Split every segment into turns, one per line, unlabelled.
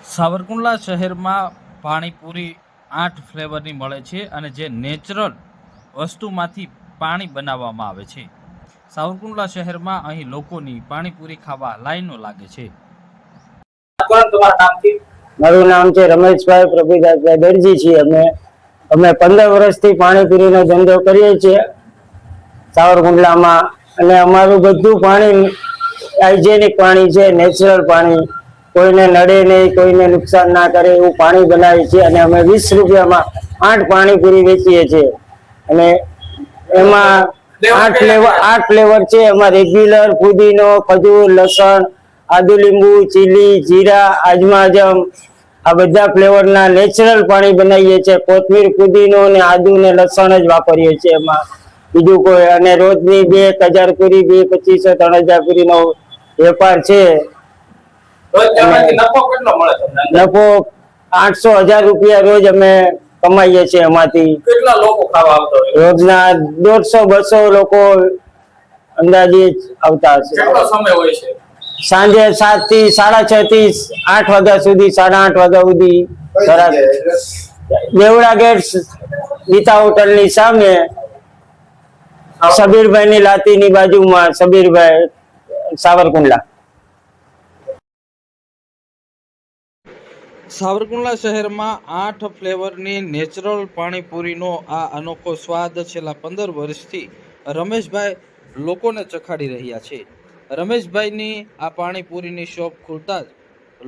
સાવરકુંડલા શહેરમાં પાણીપુરી 8 ફ્લેવરની મળે છે અને જે નેચરલ વસ્તુમાંથી પાણી બનાવવામાં આવે છે। સાવરકુંડલા શહેરમાં અહીં લોકોની પાણીપુરી ખાવા લાઈનો લાગે છે।
મારું નામ છે રમેશભાઈ પ્રભુદાસભાઈ દરજી છીએ। અમે 15 વર્ષથી પાણીપુરીનો ધંધો કરીએ છીએ સાવરકુંડલામાં। અને અમારું બધું પાણી હાઇજેનિક પાણી છે, નેચરલ પાણી, કોઈને નડે નહીં, કોઈને નુકસાન ના કરે એવું પાણી બનાવીએ છીએ। અને અમે 20 રૂપિયામાં 8 પાણીપુરી વેચીએ છીએ। અને એમાં 8 ફ્લેવર છે। એમાં રેગ્યુલર, પુદીનો, ખજૂર, લસણ, આદુ, લીંબુ, ચીલી, જીરા, આજમાજમ, આ બધા ફ્લેવરના નેચરલ પાણી બનાવીએ છીએ। કોથમીર, પુદીનો ને આદુ ને લસણ જ વાપરીએ છીએ એમાં, બીજું કોઈ। અને રોજની 1000 પૂરી, 2500, 3000 પૂરીનો વેપાર છે। નફો 800-1000 રૂપિયા રોજ અમે કમાઈએ છીએ એમાંથી।
કેટલા લોકો ખાવા આવતા હોય?
રોજના 150-200 લોકો અંદાજિત આવતા હશે।
કેટલો સમય હોય છે?
સાંજે 7 થી 6:30 થી 8 વાગ્યા સુધી, 8:30 વાગ્યા સુધી। દેવડા ગેટ ગીતા હોટલની સામે, સબીરભાઈની લાતીની બાજુમાં, સબીરભાઈ, સાવરકુંડલા।
સાવરકુંડલા શહેરમાં 8 ફ્લેવરની નેચરલ પાણીપુરીનો આ અનોખો સ્વાદ છેલ્લા 15 વર્ષથી રમેશભાઈ લોકોને ચખાડી રહ્યા છે। રમેશભાઈની આ પાણીપુરીની શોપ ખુલતા જ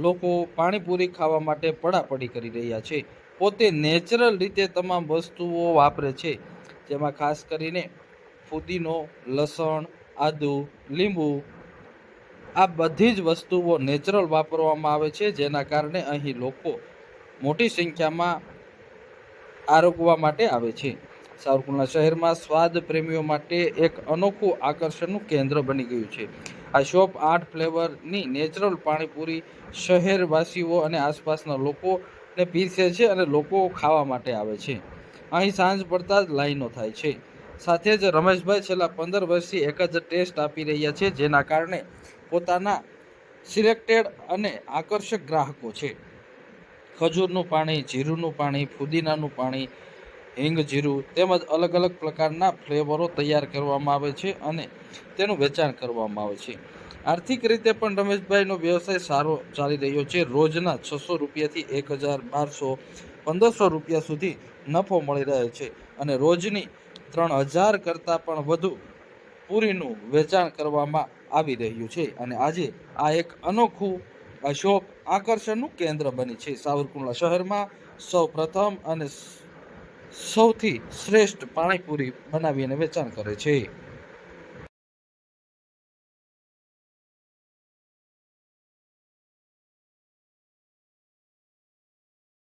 લોકો પાણીપુરી ખાવા માટે પડાપડી કરી રહ્યા છે। પોતે નેચરલ રીતે તમામ વસ્તુઓ વાપરે છે, જેમાં ખાસ કરીને ફુદીનો, લસણ, આદુ, લીંબુ, આ બધી જ વસ્તુઓ નેચરલ વાપરવામાં આવે છે, જેના કારણે અહીં લોકો મોટી સંખ્યામાં આરોગવા માટે આવે છે। સાવરકુંડલા શહેરમાં સ્વાદ પ્રેમીઓ માટે એક અનોખું આકર્ષણનું કેન્દ્ર બની ગયું છે। આ શોપ 8 ફ્લેવરની નેચરલ પાણીપુરી શહેરવાસીઓ અને આસપાસના લોકોને પીરસે છે અને લોકો ખાવા માટે આવે છે। અહીં સાંજ પડતા જ લાઈનો થાય છે। સાથે જ રમેશભાઈ છેલ્લા 15 વર્ષથી એક જ ટેસ્ટ આપી રહ્યા છે, જેના કારણે પોતાના સિલેક્ટેડ અને આકર્ષક ગ્રાહકો છે। ખજૂરનું પાણી, જીરુંનું પાણી, ફુદીનાનું પાણી, હિંગ, જીરું તેમજ અલગ અલગ પ્રકારના ફ્લેવરો તૈયાર કરવામાં આવે છે અને તેનું વેચાણ કરવામાં આવે છે। આર્થિક રીતે પણ રમેશભાઈનો વ્યવસાય સારો ચાલી રહ્યો છે। રોજના 600 રૂપિયાથી 1000, 1200, 1500 રૂપિયા સુધી નફો મળી રહ્યો છે અને રોજની 3000 કરતાં પણ વધુ પૂરીનું વેચાણ કરવામાં આવી રહ્યું છે। અને આજે આ એક અનોખું શોપ આકર્ષણનું કેન્દ્ર બની છે। સાવરકુંડલા શહેરમાં સૌ પ્રથમ અને સૌથી શ્રેષ્ઠ પાણીપુરી બનાવી અને વેચાણ કરે છે।